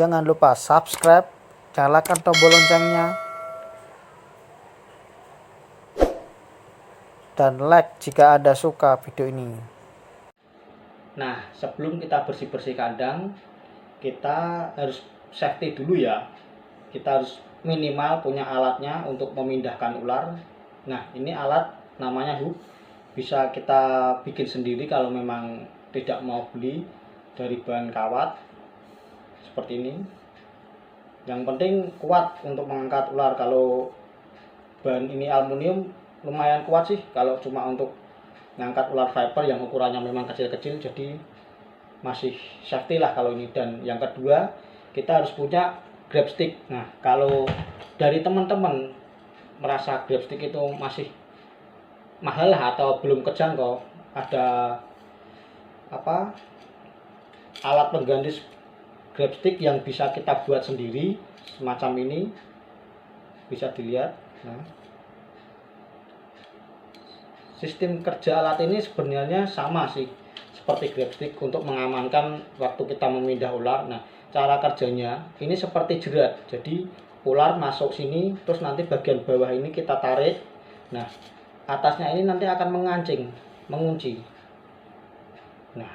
Jangan lupa subscribe, nyalakan tombol loncengnya, dan like jika Anda suka video ini. Nah, sebelum kita bersih-bersih kandang, kita harus safety dulu ya. Kita harus minimal punya alatnya untuk memindahkan ular. Nah, ini alat namanya hook. Bisa kita bikin sendiri kalau memang tidak mau beli dari bahan kawat seperti ini. Yang penting kuat untuk mengangkat ular. Kalau bahan ini aluminium lumayan kuat sih, kalau cuma untuk ngangkat ular viper yang ukurannya memang kecil-kecil, jadi masih safety lah kalau ini. Dan yang kedua, kita harus punya grab stick. Nah, kalau dari teman-teman merasa grab stick itu masih mahal lah atau belum kejangkau, ada alat pengganti grab stick yang bisa kita buat sendiri semacam ini, bisa dilihat. Nah, sistem kerja alat ini sebenarnya sama sih seperti grab stick untuk mengamankan waktu kita memindah ular. Nah, cara kerjanya ini seperti jerat. Jadi ular masuk sini, terus nanti bagian bawah ini kita tarik. Nah, atasnya ini nanti akan mengunci. Nah,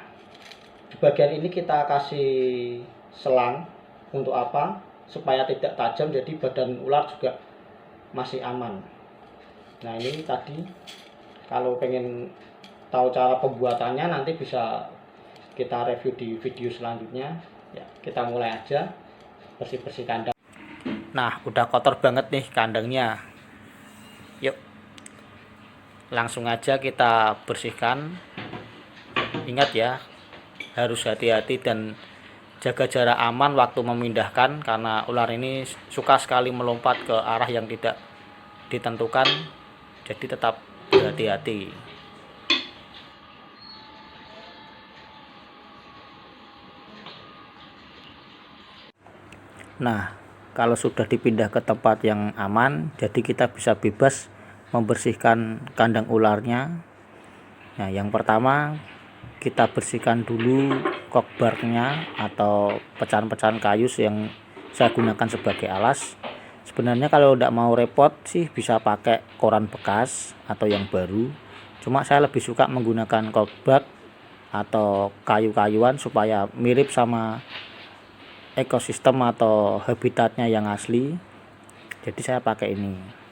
di bagian ini kita kasih selang. Untuk apa? Supaya tidak tajam, jadi badan ular juga masih aman. Nah, ini tadi kalau pengen tahu cara pembuatannya nanti bisa kita review di video selanjutnya. Ya, kita mulai aja bersih-bersih kandang. Nah, udah kotor banget nih kandangnya. Yuk, langsung aja kita bersihkan. Ingat ya, harus hati-hati dan jaga jarak aman waktu memindahkan, karena ular ini suka sekali melompat ke arah yang tidak ditentukan. Jadi tetap berhati-hati. Nah, kalau sudah dipindah ke tempat yang aman, jadi kita bisa bebas membersihkan kandang ularnya. Nah, yang pertama kita bersihkan dulu cockbarnya atau pecahan-pecahan kayu yang saya gunakan sebagai alas. Sebenarnya kalau tidak mau repot sih bisa pakai koran bekas atau yang baru. Cuma saya lebih suka menggunakan cockbar atau kayu-kayuan supaya mirip sama ekosistem atau habitatnya yang asli. Jadi saya pakai ini.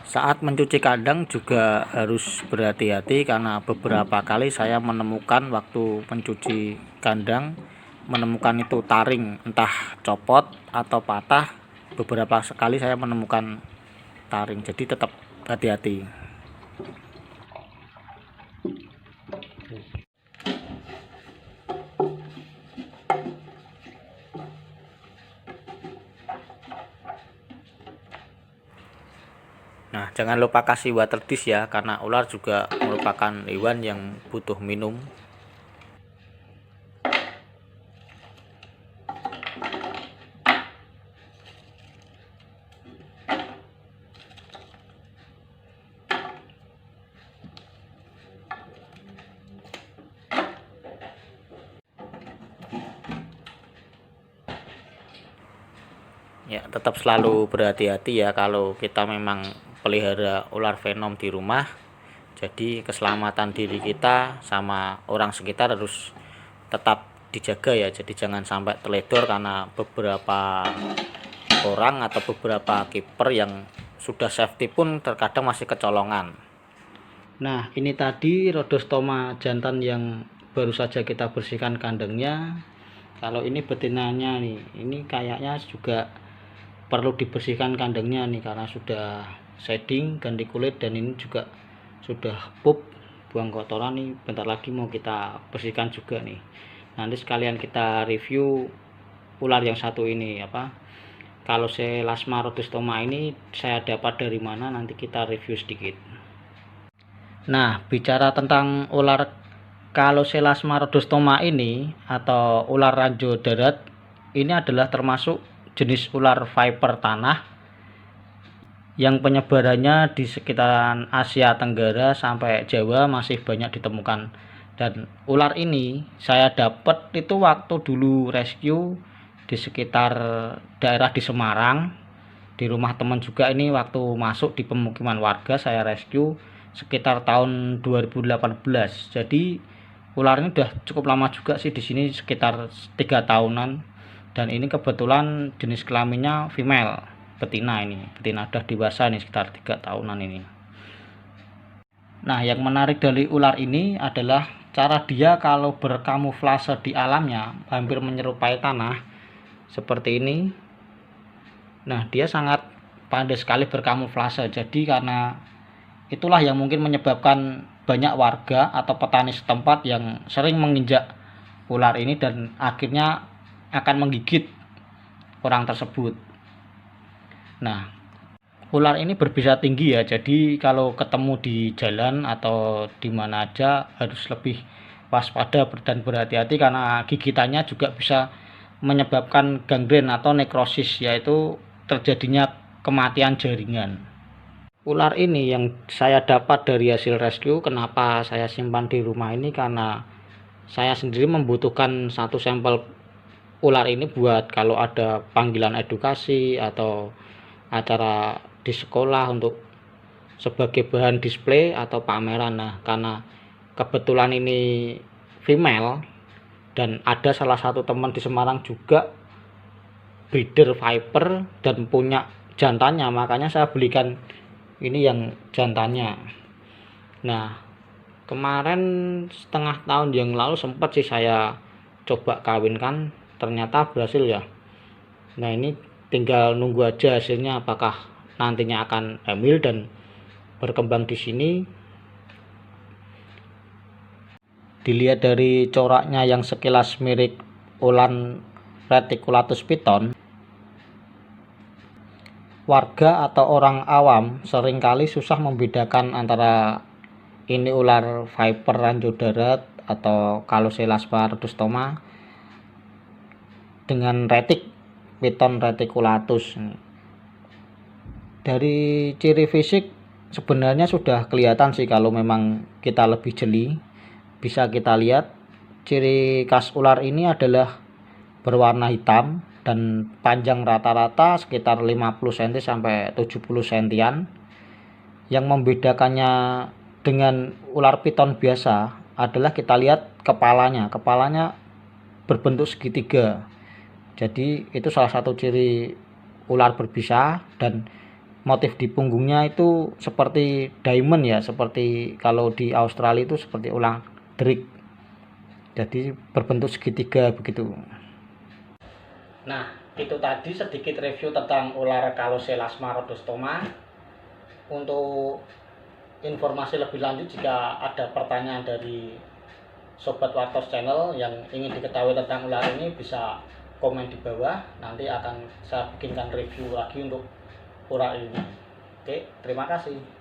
Saat mencuci kandang juga harus berhati-hati, karena beberapa kali saya menemukan waktu mencuci kandang menemukan itu taring entah copot atau patah. Beberapa sekali saya menemukan taring, jadi tetap hati-hati. Nah, jangan lupa kasih water dish ya, karena ular juga merupakan hewan yang butuh minum. Ya, tetap selalu berhati-hati ya kalau kita memang pelihara ular venom di rumah. Jadi keselamatan diri kita sama orang sekitar harus tetap dijaga ya. Jadi jangan sampai teledor karena beberapa orang atau beberapa kiper yang sudah safety pun terkadang masih kecolongan. Nah, ini tadi Rhodostoma jantan yang baru saja kita bersihkan kandangnya. Kalau ini betinanya nih, ini kayaknya juga perlu dibersihkan kandangnya nih, karena sudah shedding, ganti kulit, dan ini juga sudah pup, buang kotoran nih. Bentar lagi mau kita bersihkan juga nih. Nanti sekalian kita review ular yang satu ini kalau Selasma rhodostoma ini saya dapat dari mana, nanti kita review sedikit. Nah, bicara tentang ular kalau Selasma rhodostoma ini atau ular ranjau darat, ini adalah termasuk jenis ular viper tanah yang penyebarannya di sekitaran Asia Tenggara sampai Jawa masih banyak ditemukan. Dan ular ini saya dapat itu waktu dulu rescue di sekitar daerah di Semarang, di rumah teman juga. Ini waktu masuk di pemukiman warga saya rescue sekitar tahun 2018. Jadi ular ini udah cukup lama juga sih di sini, sekitar 3 tahunan. Dan ini kebetulan jenis kelaminnya female, betina. Ini betina udah dewasa nih, sekitar 3 tahunan ini. Nah, yang menarik dari ular ini adalah cara dia kalau berkamuflase di alamnya, hampir menyerupai tanah seperti ini. Nah, dia sangat pandai sekali berkamuflase. Jadi karena itulah yang mungkin menyebabkan banyak warga atau petani setempat yang sering menginjak ular ini dan akhirnya akan menggigit orang tersebut. Nah, ular ini berbisa tinggi ya, jadi kalau ketemu di jalan atau di mana aja harus lebih waspada dan berhati-hati karena gigitannya juga bisa menyebabkan gangren atau nekrosis, yaitu terjadinya kematian jaringan. Ular ini yang saya dapat dari hasil rescue, kenapa saya simpan di rumah ini, karena saya sendiri membutuhkan satu sampel ular ini buat kalau ada panggilan edukasi atau acara di sekolah untuk sebagai bahan display atau pameran. Nah, karena kebetulan ini female dan ada salah satu teman di Semarang juga breeder viper dan punya jantannya, makanya saya belikan ini yang jantannya. Nah, kemarin setengah tahun yang lalu sempat sih saya coba kawinkan, ternyata berhasil ya. Nah, ini tinggal nunggu aja hasilnya apakah nantinya akan hamil dan berkembang di sini. Dilihat dari coraknya yang sekilas mirip ular reticulatus piton, warga atau orang awam seringkali susah membedakan antara ini ular viper ranjau darat atau Calocelaspha rhodostoma dengan retic piton reticulatus. Dari ciri fisik sebenarnya sudah kelihatan sih, kalau memang kita lebih jeli bisa kita lihat ciri khas ular ini adalah berwarna hitam dan panjang rata-rata sekitar 50 cm sampai 70 cm. Yang membedakannya dengan ular piton biasa adalah kita lihat kepalanya berbentuk segitiga. Jadi itu salah satu ciri ular berbisa, dan motif di punggungnya itu seperti diamond ya, seperti kalau di Australia itu seperti ulang derik. Jadi berbentuk segitiga begitu. Nah, itu tadi sedikit review tentang ular Calocelaspha rhodostoma. Untuk informasi lebih lanjut, jika ada pertanyaan dari Sobat Wartos Channel yang ingin diketahui tentang ular ini, bisa komen di bawah. Nanti akan saya bikinkan review lagi untuk ular ini. Oke, terima kasih.